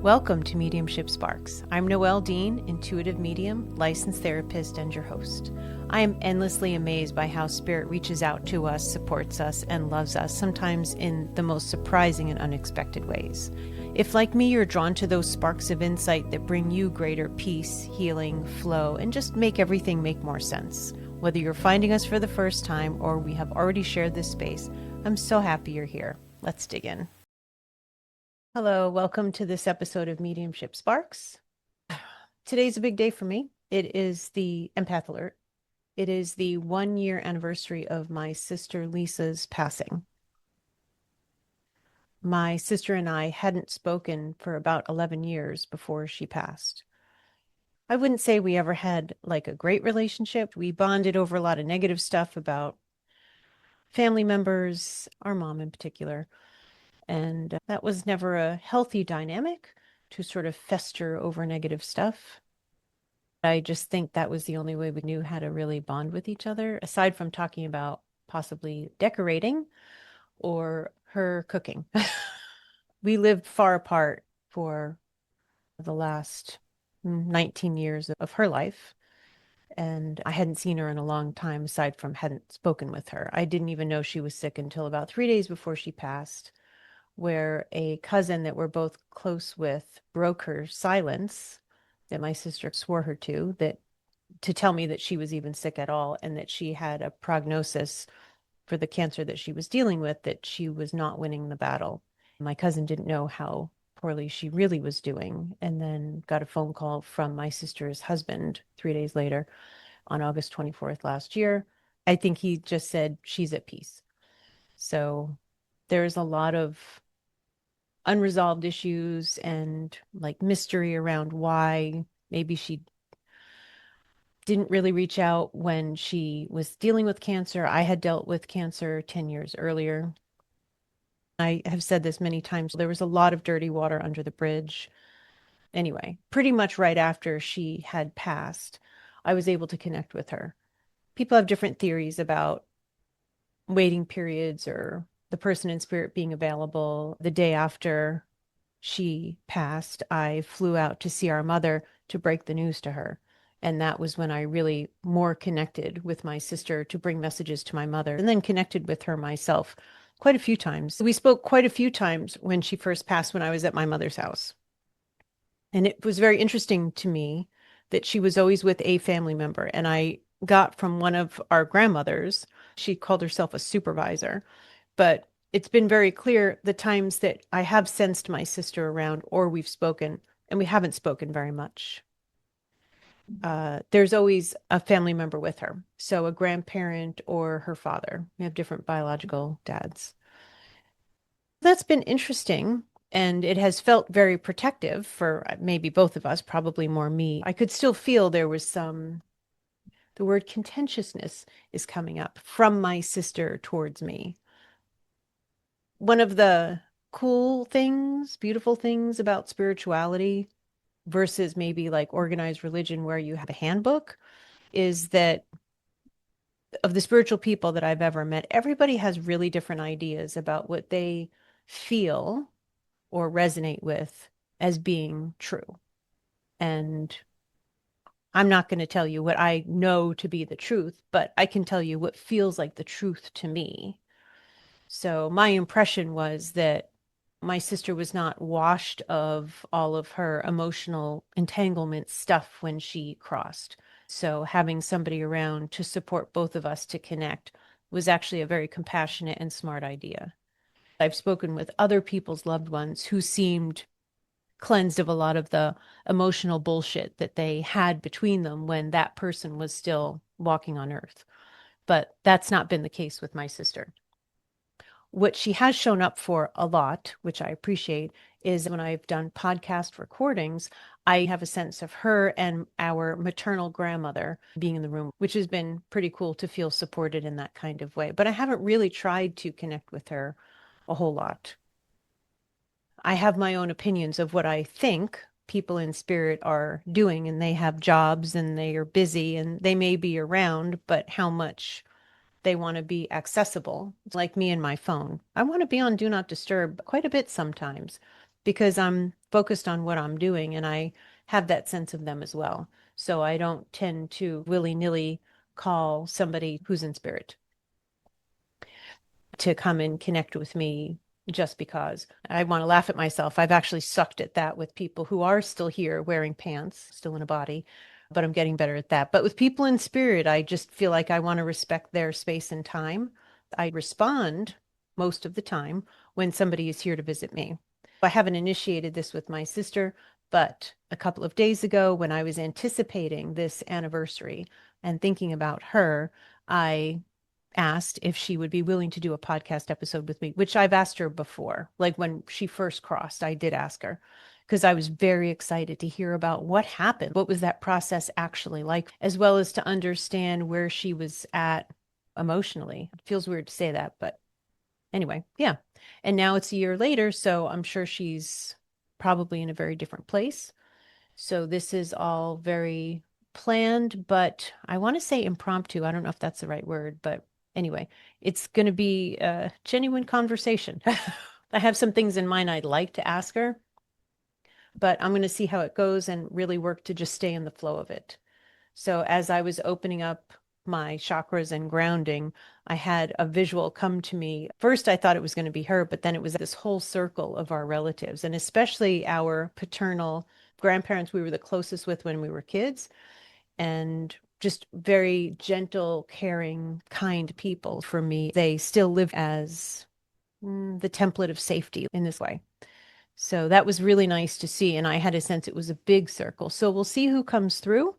Welcome to Mediumship Sparks. I'm Noelle Dean, intuitive medium, licensed therapist, and your host. I am endlessly amazed by how Spirit reaches out to us, supports us, and loves us, sometimes in the most surprising and unexpected ways. If, like me, you're drawn to those sparks of insight that bring you greater peace, healing, flow, and just make everything make more sense, whether you're finding us for the first time or we have already shared this space, I'm so happy you're here. Let's dig in. Hello, welcome to this episode of Mediumship Sparks. Today's a big day for me. It is the Empath Alert. It is the 1 year anniversary of my sister Lisa's passing. My sister and I hadn't spoken for about 11 years before she passed. I wouldn't say we ever had like a great relationship. We bonded over a lot of negative stuff about family members, our mom in particular. And that was never a healthy dynamic to sort of fester over negative stuff. I just think that was the only way we knew how to really bond with each other, aside from talking about possibly decorating or her cooking. We lived far apart for the last 19 years of her life. And I hadn't seen her in a long time, aside from hadn't spoken with her. I didn't even know she was sick until about 3 days before she passed, where a cousin that we're both close with broke her silence that my sister swore her to tell me that she was even sick at all and that she had a prognosis for the cancer that she was dealing with, that she was not winning the battle. My cousin didn't know how poorly she really was doing, and then got a phone call from my sister's husband 3 days later on August 24th last year. I think he just said she's at peace. So there's a lot of unresolved issues and like mystery around why maybe she didn't really reach out when she was dealing with cancer. I had dealt with cancer 10 years earlier. I have said this many times. There was a lot of dirty water under the bridge. Anyway, pretty much right after she had passed, I was able to connect with her. People have different theories about waiting periods or the person in spirit being available. The day after she passed, I flew out to see our mother to break the news to her. And that was when I really more connected with my sister to bring messages to my mother, and then connected with her myself quite a few times. We spoke quite a few times when she first passed when I was at my mother's house. And it was very interesting to me that she was always with a family member. And I got from one of our grandmothers, she called herself a supervisor, but it's been very clear the times that I have sensed my sister around or we've spoken, and we haven't spoken very much. There's always a family member with her. So a grandparent or her father. We have different biological dads. That's been interesting. And it has felt very protective for maybe both of us, probably more me. I could still feel there was the word contentiousness is coming up from my sister towards me. One of the cool things, beautiful things about spirituality versus maybe like organized religion where you have a handbook is that of the spiritual people that I've ever met, everybody has really different ideas about what they feel or resonate with as being true. And I'm not going to tell you what I know to be the truth, but I can tell you what feels like the truth to me. So my impression was that my sister was not washed of all of her emotional entanglement stuff when she crossed. So having somebody around to support both of us to connect was actually a very compassionate and smart idea. I've spoken with other people's loved ones who seemed cleansed of a lot of the emotional bullshit that they had between them when that person was still walking on earth. But that's not been the case with my sister. What she has shown up for a lot, which I appreciate, is when I've done podcast recordings, I have a sense of her and our maternal grandmother being in the room, which has been pretty cool to feel supported in that kind of way. But I haven't really tried to connect with her a whole lot. I have my own opinions of what I think people in spirit are doing, and they have jobs and they are busy and they may be around, but how much they want to be accessible. It's like me and my phone. I want to be on Do Not Disturb quite a bit sometimes. because I'm focused on what I'm doing and I have that sense of them as well. So I don't tend to willy-nilly call somebody who's in spirit to come and connect with me just because. I want to laugh at myself. I've actually sucked at that with people who are still here wearing pants, still in a body, but I'm getting better at that. But with people in spirit, I just feel like I want to respect their space and time. I respond most of the time when somebody is here to visit me. I haven't initiated this with my sister, but a couple of days ago, when I was anticipating this anniversary and thinking about her, I asked if she would be willing to do a podcast episode with me, which I've asked her before. Like when she first crossed, I did ask her because I was very excited to hear about what happened. What was that process actually like, as well as to understand where she was at emotionally. It feels weird to say that, but anyway, yeah. And now it's a year later, so I'm sure she's probably in a very different place. So this is all very planned, but I want to say impromptu. I don't know if that's the right word, but anyway, it's going to be a genuine conversation. I have some things in mind I'd like to ask her, but I'm going to see how it goes and really work to just stay in the flow of it. So as I was opening up my chakras and grounding, I had a visual come to me. First, I thought it was going to be her, but then it was this whole circle of our relatives, and especially our paternal grandparents we were the closest with when we were kids, and just very gentle, caring, kind people. For me, they still live as the template of safety in this way. So that was really nice to see. And I had a sense it was a big circle. So we'll see who comes through.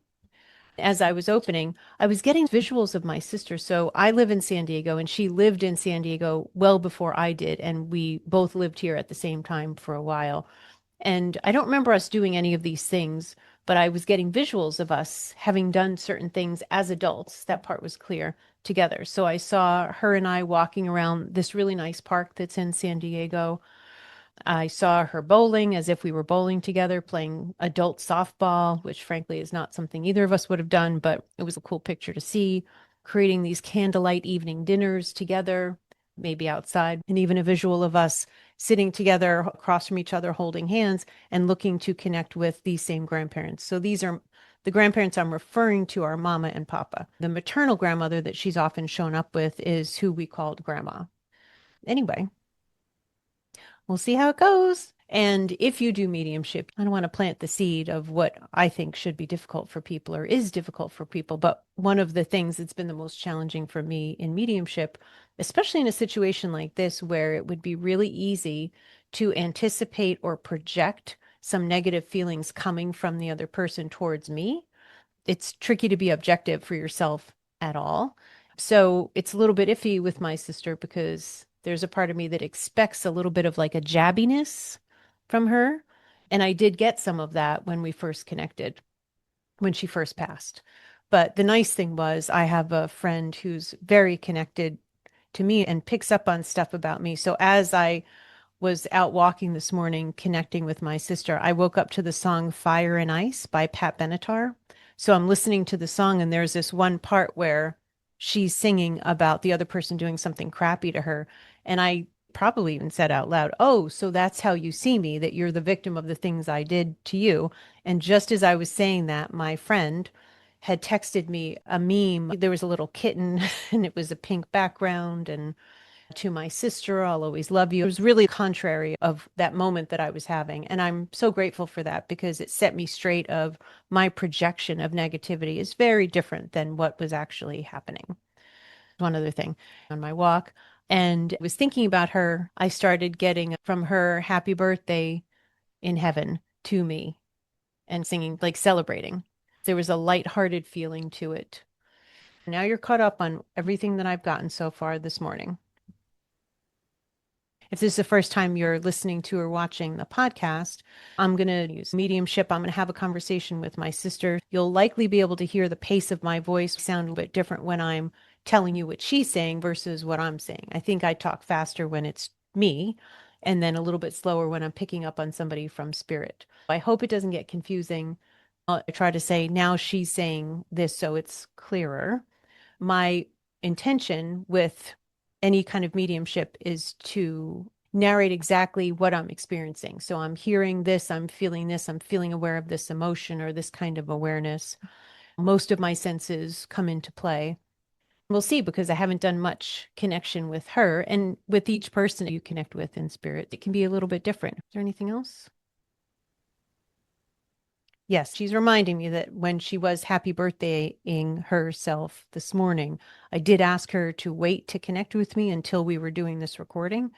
As I was opening, I was getting visuals of my sister. So I live in San Diego and she lived in San Diego well before I did. And we both lived here at the same time for a while. And I don't remember us doing any of these things, but I was getting visuals of us having done certain things as adults. That part was clear together. So I saw her and I walking around this really nice park that's in San Diego. I saw her bowling as if we were bowling together, playing adult softball, which frankly is not something either of us would have done, but it was a cool picture to see. Creating these candlelight evening dinners together, maybe outside, and even a visual of us sitting together across from each other, holding hands and looking to connect with these same grandparents. So these are the grandparents I'm referring to are Mama and Papa. The maternal grandmother that she's often shown up with is who we called Grandma. Anyway, we'll see how it goes. And if you do mediumship, I don't want to plant the seed of what I think should be difficult for people or is difficult for people. But one of the things that's been the most challenging for me in mediumship, especially in a situation like this, where it would be really easy to anticipate or project some negative feelings coming from the other person towards me, it's tricky to be objective for yourself at all. So it's a little bit iffy with my sister because there's a part of me that expects a little bit of like a jabbiness from her. And I did get some of that when we first connected, when she first passed. But the nice thing was, I have a friend who's very connected to me and picks up on stuff about me. So as I was out walking this morning connecting with my sister, I woke up to the song Fire and Ice by Pat Benatar. So I'm listening to the song, and there's this one part where she's singing about the other person doing something crappy to her. And I probably even said out loud, "Oh, so that's how you see me, that you're the victim of the things I did to you." And just as I was saying that, my friend had texted me a meme. There was a little kitten, and it was a pink background, and to my sister, I'll always love you. It was really contrary of that moment that I was having. And I'm so grateful for that because it set me straight of my projection of negativity is very different than what was actually happening. One other thing on my walk, and I was thinking about her. I started getting from her happy birthday in heaven to me and singing, like celebrating. There was a lighthearted feeling to it. Now you're caught up on everything that I've gotten so far this morning. If this is the first time you're listening to or watching the podcast, I'm going to use mediumship. I'm going to have a conversation with my sister. You'll likely be able to hear the pace of my voice sound a bit different when I'm telling you what she's saying versus what I'm saying. I think I talk faster when it's me and then a little bit slower when I'm picking up on somebody from spirit. I hope it doesn't get confusing. I try to say now she's saying this so it's clearer. My intention with any kind of mediumship is to narrate exactly what I'm experiencing. So I'm hearing this, I'm feeling this, I'm feeling aware of this emotion or this kind of awareness. Most of my senses come into play. We'll see because I haven't done much connection with her. And with each person you connect with in spirit, it can be a little bit different. Is there anything else? Yes, she's reminding me that when she was happy birthdaying herself this morning, I did ask her to wait to connect with me until we were doing this recording.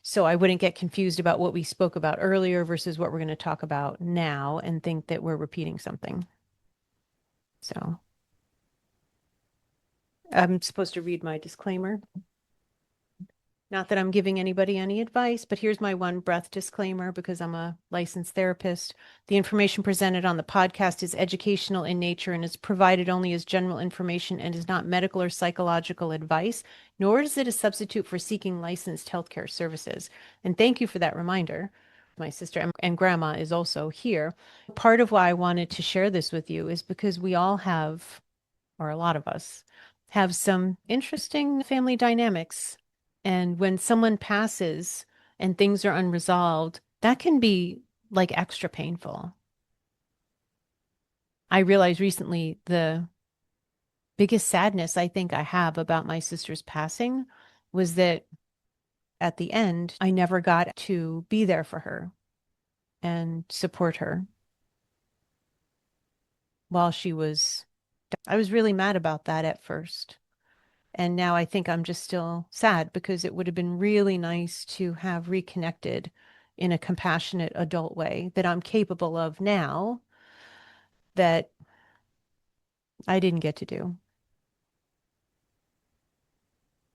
So I wouldn't get confused about what we spoke about earlier versus what we're going to talk about now and think that we're repeating something. So I'm supposed to read my disclaimer. Not that I'm giving anybody any advice, but here's my one breath disclaimer because I'm a licensed therapist. The information presented on the podcast is educational in nature and is provided only as general information and is not medical or psychological advice, nor is it a substitute for seeking licensed healthcare services. And thank you for that reminder. My sister and grandma is also here. Part of why I wanted to share this with you is because we all have, or a lot of us, have some interesting family dynamics. And when someone passes and things are unresolved, that can be like extra painful. I realized recently the biggest sadness I think I have about my sister's passing was that at the end, I never got to be there for her and support her while she was. I was really mad about that at first. And now I think I'm just still sad because it would have been really nice to have reconnected in a compassionate adult way that I'm capable of now that I didn't get to do.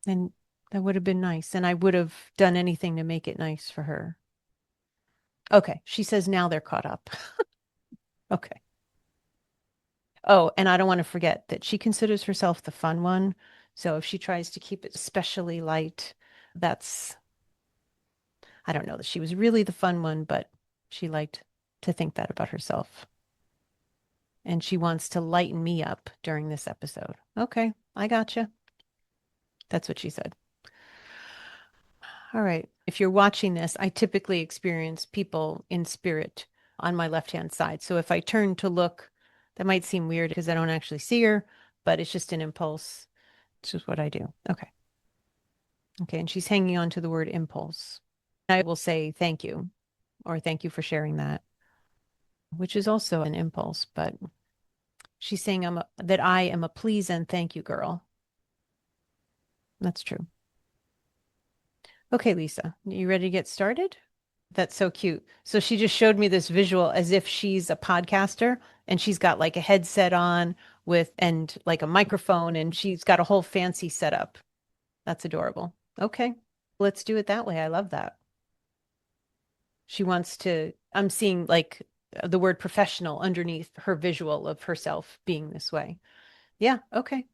And that would have been nice. And I would have done anything to make it nice for her. Okay. She says now they're caught up. Okay. Oh, and I don't want to forget that she considers herself the fun one. So if she tries to keep it especially light, that's, I don't know that she was really the fun one, but she liked to think that about herself. And she wants to lighten me up during this episode. Okay, I gotcha. That's what she said. All right. If you're watching this, I typically experience people in spirit on my left-hand side. So if I turn to look, that might seem weird because I don't actually see her, but it's just an impulse. It's just what I do. Okay. Okay. And she's hanging on to the word impulse. I will say thank you or thank you for sharing that, which is also an impulse, but she's saying that I am a please and thank you girl. That's true. Okay, Lisa, you ready to get started? That's so cute. So she just showed me this visual as if she's a podcaster and she's got like a headset on with and like a microphone and she's got a whole fancy setup. That's adorable. Okay, let's do it that way. I love that. She wants to, I'm seeing like the word professional underneath her visual of herself being this way. Yeah, okay.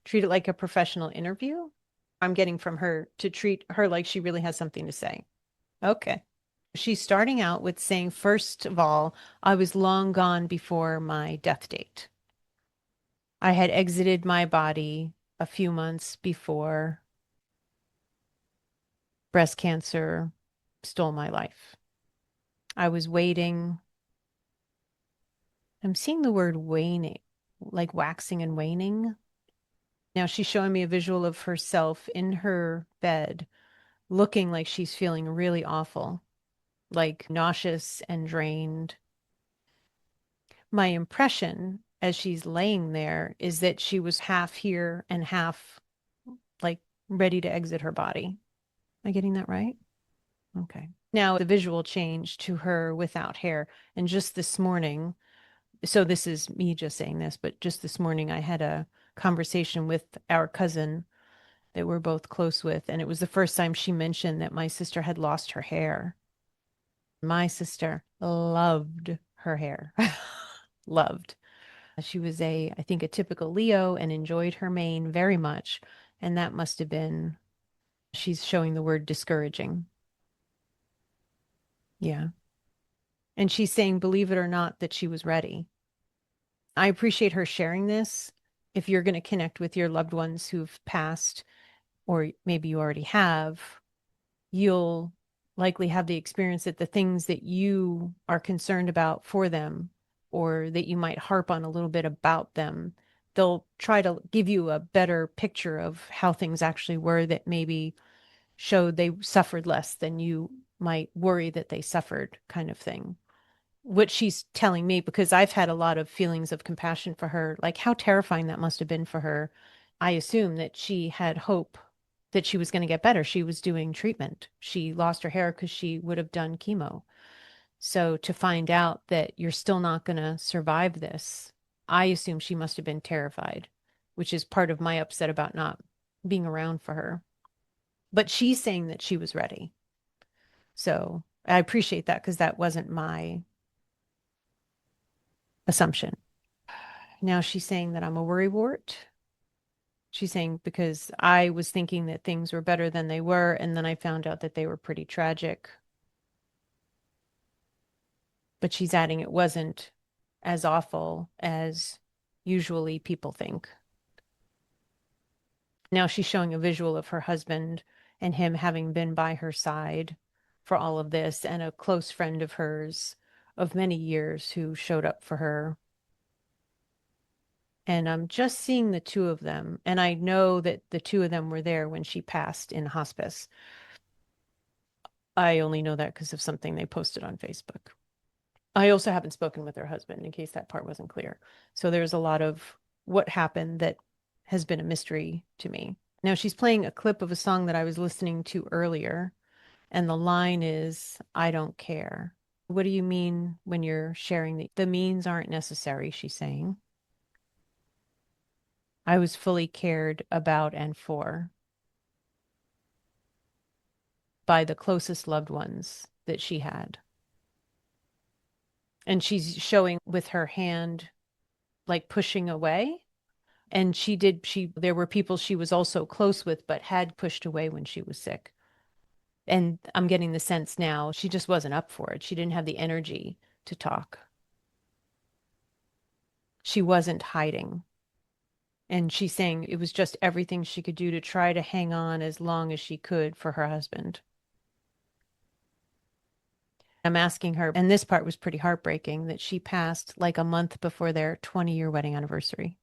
Treat it like a professional interview. I'm getting from her to treat her like she really has something to say. Okay. She's starting out with saying, first of all, I was long gone before my death date. I had exited my body a few months before breast cancer stole my life. I was waiting. I'm seeing the word waning, like waxing and waning. Now she's showing me a visual of herself in her bed, looking like she's feeling really awful, like nauseous and drained. My impression as she's laying there is that she was half here and half like ready to exit her body. Am I getting that right? Okay. Now the visual change to her without hair. And just this morning, so this is me just saying this, but just this morning I had a conversation with our cousin that we're both close with. And it was the first time she mentioned that my sister had lost her hair. My sister loved her hair, loved. She was I think, a typical Leo and enjoyed her mane very much. And that must have been, she's showing the word discouraging. Yeah. And she's saying, believe it or not, that she was ready. I appreciate her sharing this. If you're going to connect with your loved ones who've passed, or maybe you already have, you'll likely have the experience that the things that you are concerned about for them or that you might harp on a little bit about them, they'll try to give you a better picture of how things actually were that maybe showed they suffered less than you might worry that they suffered, kind of thing. What she's telling me, because I've had a lot of feelings of compassion for her, like how terrifying that must have been for her. I assume that she had hope that she was going to get better. She was doing treatment. She lost her hair because she would have done chemo. So to find out that you're still not going to survive this, I assume she must have been terrified, which is part of my upset about not being around for her. But she's saying that she was ready. So I appreciate that because that wasn't my assumption. Now she's saying that I'm a worrywart. She's saying because I was thinking that things were better than they were, and then I found out that they were pretty tragic. But she's adding it wasn't as awful as usually people think. Now she's showing a visual of her husband and him having been by her side for all of this, and a close friend of hers of many years who showed up for her. And I'm just seeing the two of them. And I know that the two of them were there when she passed in hospice. I only know that because of something they posted on Facebook. I also haven't spoken with her husband in case that part wasn't clear. So there's a lot of what happened that has been a mystery to me. Now she's playing a clip of a song that I was listening to earlier, and the line is, I don't care. What do you mean when you're sharing the means aren't necessary, she's saying. I was fully cared about and for by the closest loved ones that she had. And she's showing with her hand, like pushing away. And there were people she was also close with, but had pushed away when she was sick. And I'm getting the sense now she just wasn't up for it. She didn't have the energy to talk. She wasn't hiding. And she's saying it was just everything she could do to try to hang on as long as she could for her husband. I'm asking her, and this part was pretty heartbreaking, that she passed like a month before their 20-year wedding anniversary.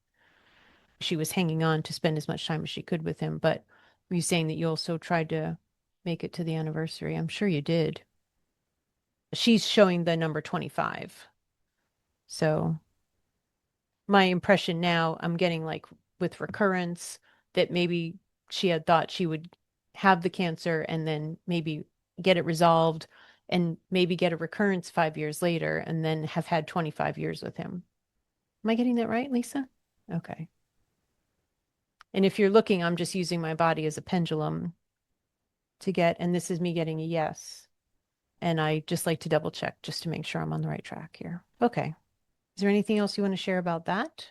She was hanging on to spend as much time as she could with him, but were you saying that you also tried to make it to the anniversary? I'm sure you did. She's showing the number 25. So my impression now, I'm getting like with recurrence that maybe she had thought she would have the cancer and then maybe get it resolved and maybe get a recurrence 5 years later and then have had 25 years with him. Am I getting that right, Lisa? Okay. And if you're looking, I'm just using my body as a pendulum to get, and this is me getting a yes. And I just like to double check just to make sure I'm on the right track here. Okay. Is there anything else you want to share about that?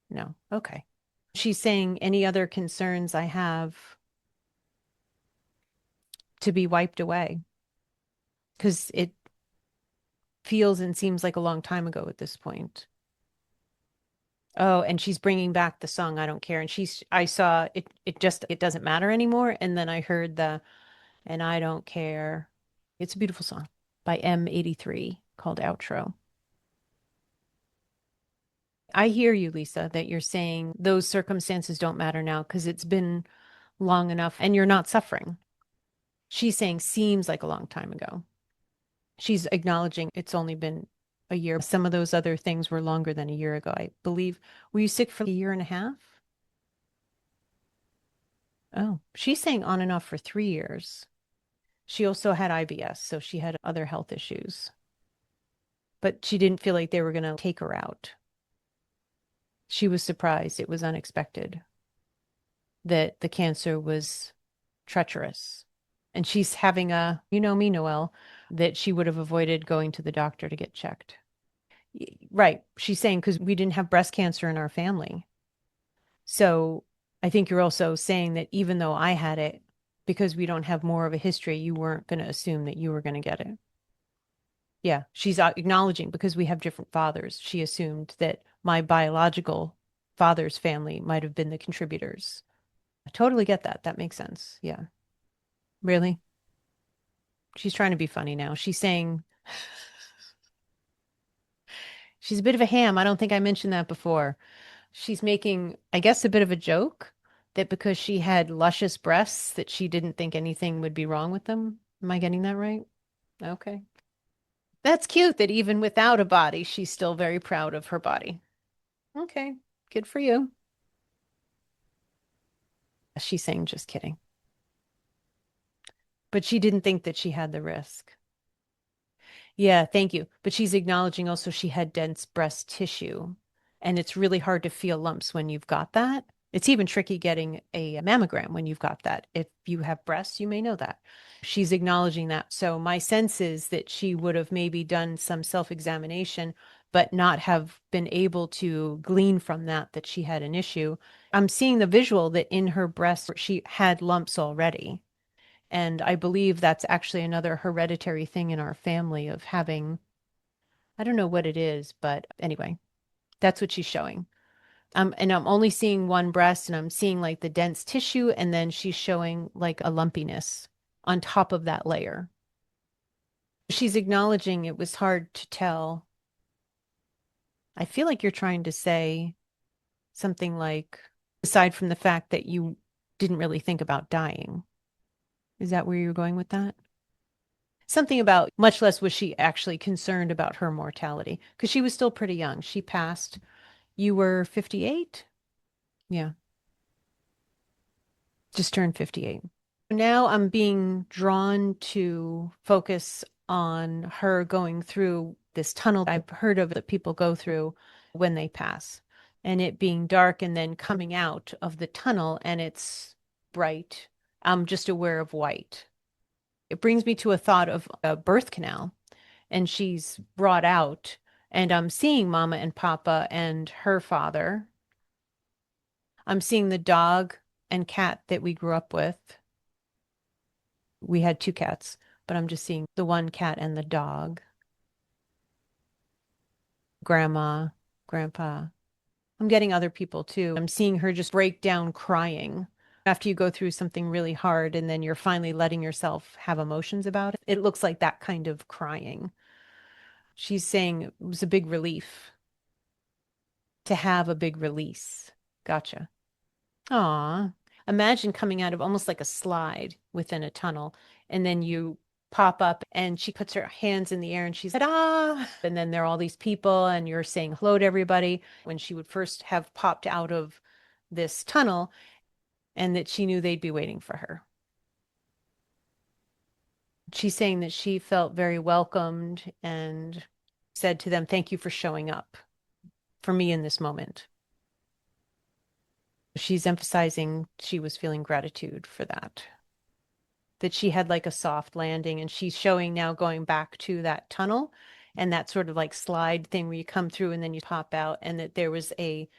No. Okay. She's saying any other concerns I have to be wiped away because it feels and seems like a long time ago at this point. Oh, and she's bringing back the song I Don't Care. And I saw it doesn't matter anymore. And then I heard and I Don't Care. It's a beautiful song by M83 called Outro. I hear you, Lisa, that you're saying those circumstances don't matter now because it's been long enough and you're not suffering. She's saying seems like a long time ago. She's acknowledging it's only been a year. Some of those other things were longer than a year ago, I believe. Were you sick for a year and a half? Oh, she's saying on and off for 3 years. She also had IBS, so she had other health issues. But she didn't feel like they were going to take her out. She was surprised. It was unexpected that the cancer was treacherous. And she's having you know me, Noelle, that she would have avoided going to the doctor to get checked. Right. She's saying because we didn't have breast cancer in our family. So I think you're also saying that even though I had it, because we don't have more of a history, you weren't going to assume that you were going to get it. Yeah. She's acknowledging because we have different fathers. She assumed that my biological father's family might have been the contributors. I totally get that. That makes sense. Yeah. Really? She's trying to be funny now. She's saying she's a bit of a ham. I don't think I mentioned that before. She's making, I guess, a bit of a joke that because she had luscious breasts, that she didn't think anything would be wrong with them. Am I getting that right? Okay. That's cute that even without a body, she's still very proud of her body. Okay. Good for you. She's saying just kidding. But she didn't think that she had the risk. Yeah, thank you. But she's acknowledging also she had dense breast tissue, and it's really hard to feel lumps when you've got that. It's even tricky getting a mammogram when you've got that. If you have breasts, you may know that. She's acknowledging that. So my sense is that she would have maybe done some self-examination, but not have been able to glean from that that she had an issue. I'm seeing the visual that in her breast she had lumps already. And I believe that's actually another hereditary thing in our family of having, I don't know what it is, but anyway, that's what she's showing. And I'm only seeing one breast and I'm seeing like the dense tissue, and then she's showing like a lumpiness on top of that layer. She's acknowledging it was hard to tell. I feel like you're trying to say something like, aside from the fact that you didn't really think about dying. Is that where you're going with that? Something about much less was she actually concerned about her mortality because she was still pretty young. She passed. You were 58? Yeah, just turned 58. Now I'm being drawn to focus on her going through this tunnel I've heard of that people go through when they pass, and it being dark and then coming out of the tunnel and it's bright. I'm just aware of white. It brings me to a thought of a birth canal, and she's brought out, and I'm seeing Mama and Papa and her father. I'm seeing the dog and cat that we grew up with. We had two cats, but I'm just seeing the one cat and the dog, grandma, grandpa. I'm getting other people too. I'm seeing her just break down crying after you go through something really hard and then you're finally letting yourself have emotions about it. It looks like that kind of crying. She's saying it was a big relief to have a big release. Gotcha. Aw. Imagine coming out of almost like a slide within a tunnel, and then you pop up and she puts her hands in the air and she's like, ah. And then there are all these people and you're saying hello to everybody when she would first have popped out of this tunnel, and that she knew they'd be waiting for her. She's saying that she felt very welcomed and said to them, thank you for showing up for me in this moment. She's emphasizing she was feeling gratitude for that, that she had like a soft landing, and she's showing now going back to that tunnel and that sort of like slide thing where you come through and then you pop out, and that there was a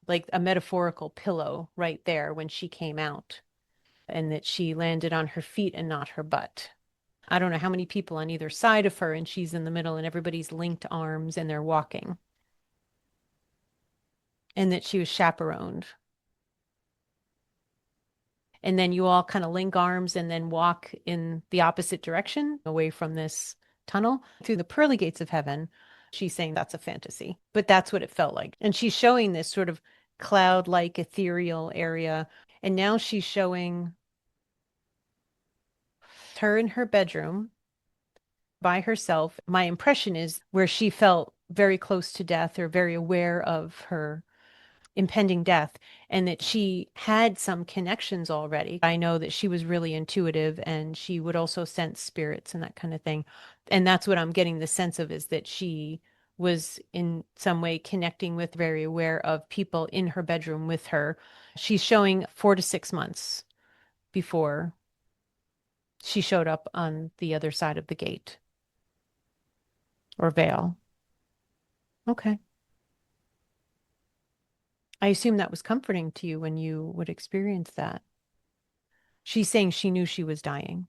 like a metaphorical pillow right there when she came out, and that she landed on her feet and not her butt. I don't know how many people on either side of her, and she's in the middle, and everybody's linked arms and they're walking, and that she was chaperoned. And then you all kind of link arms and then walk in the opposite direction away from this tunnel through the pearly gates of heaven. She's saying that's a fantasy, but that's what it felt like. And she's showing this sort of cloud-like ethereal area. And now she's showing her in her bedroom by herself. My impression is where she felt very close to death or very aware of her impending death, and that she had some connections already. I know that she was really intuitive and she would also sense spirits and that kind of thing. And that's what I'm getting the sense of, is that she was in some way connecting with, very aware of people in her bedroom with her. She's showing 4 to 6 months before she showed up on the other side of the gate or veil. Okay. I assume that was comforting to you when you would experience that. She's saying she knew she was dying.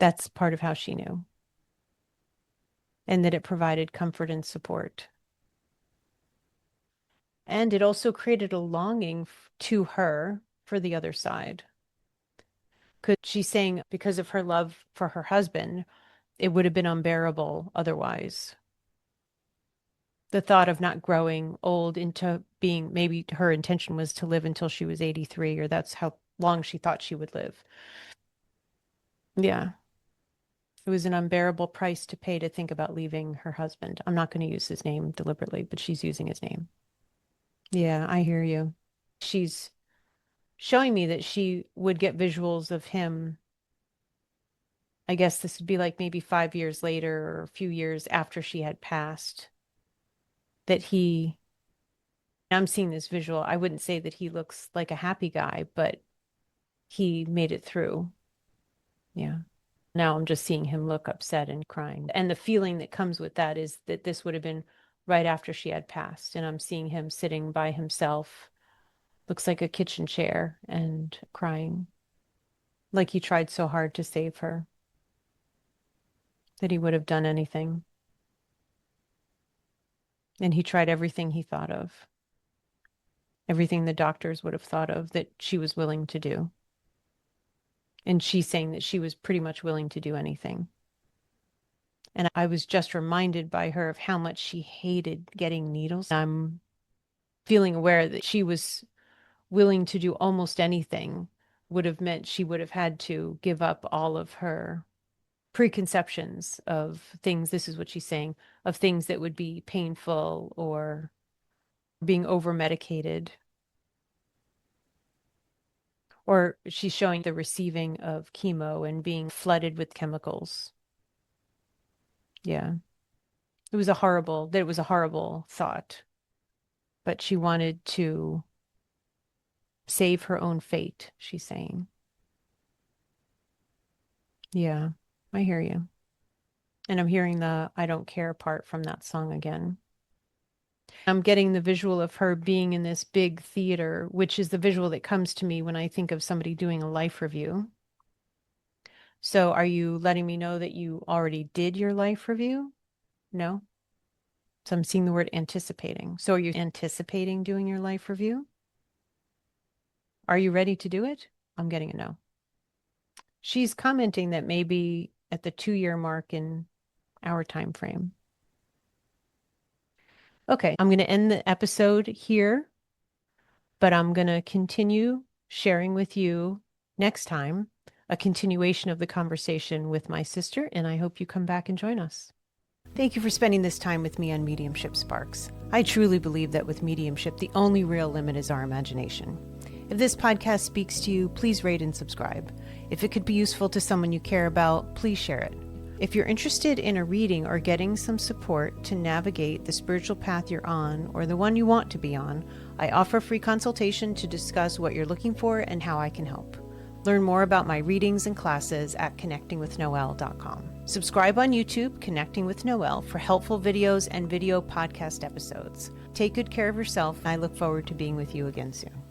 That's part of how she knew, and that it provided comfort and support. And it also created a longing to her for the other side. Because she's saying because of her love for her husband, it would have been unbearable otherwise. The thought of not growing old into being, maybe her intention was to live until she was 83, or that's how long she thought she would live. Yeah. It was an unbearable price to pay to think about leaving her husband. I'm not going to use his name deliberately, but she's using his name. Yeah, I hear you. She's showing me that she would get visuals of him. I guess this would be like maybe 5 years later or a few years after she had passed, that I'm seeing this visual. I wouldn't say that he looks like a happy guy, but he made it through. Yeah. Now I'm just seeing him look upset and crying. And the feeling that comes with that is that this would have been right after she had passed. And I'm seeing him sitting by himself, looks like a kitchen chair, and crying, like he tried so hard to save her, that he would have done anything. And he tried everything he thought of, everything the doctors would have thought of that she was willing to do. And she's saying that she was pretty much willing to do anything. And I was just reminded by her of how much she hated getting needles. I'm feeling aware that she was willing to do almost anything would have meant she would have had to give up all of her preconceptions of things. This is what she's saying, of things that would be painful or being over medicated. Or she's showing the receiving of chemo and being flooded with chemicals. Yeah. It was a horrible thought, but she wanted to save her own fate, she's saying. Yeah, I hear you. And I'm hearing the I don't care part from that song again. I'm getting the visual of her being in this big theater, which is the visual that comes to me when I think of somebody doing a life review. So are you letting me know that you already did your life review? No? So I'm seeing the word anticipating. So are you anticipating doing your life review? Are you ready to do it? I'm getting a no. She's commenting that maybe at the 2-year mark in our time frame. Okay, I'm going to end the episode here, but I'm going to continue sharing with you next time a continuation of the conversation with my sister, and I hope you come back and join us. Thank you for spending this time with me on Mediumship Sparks. I truly believe that with mediumship, the only real limit is our imagination. If this podcast speaks to you, please rate and subscribe. If it could be useful to someone you care about, please share it. If you're interested in a reading or getting some support to navigate the spiritual path you're on or the one you want to be on, I offer a free consultation to discuss what you're looking for and how I can help. Learn more about my readings and classes at connectingwithnoelle.com. Subscribe on YouTube, Connecting with Noelle, for helpful videos and video podcast episodes. Take good care of yourself, and I look forward to being with you again soon.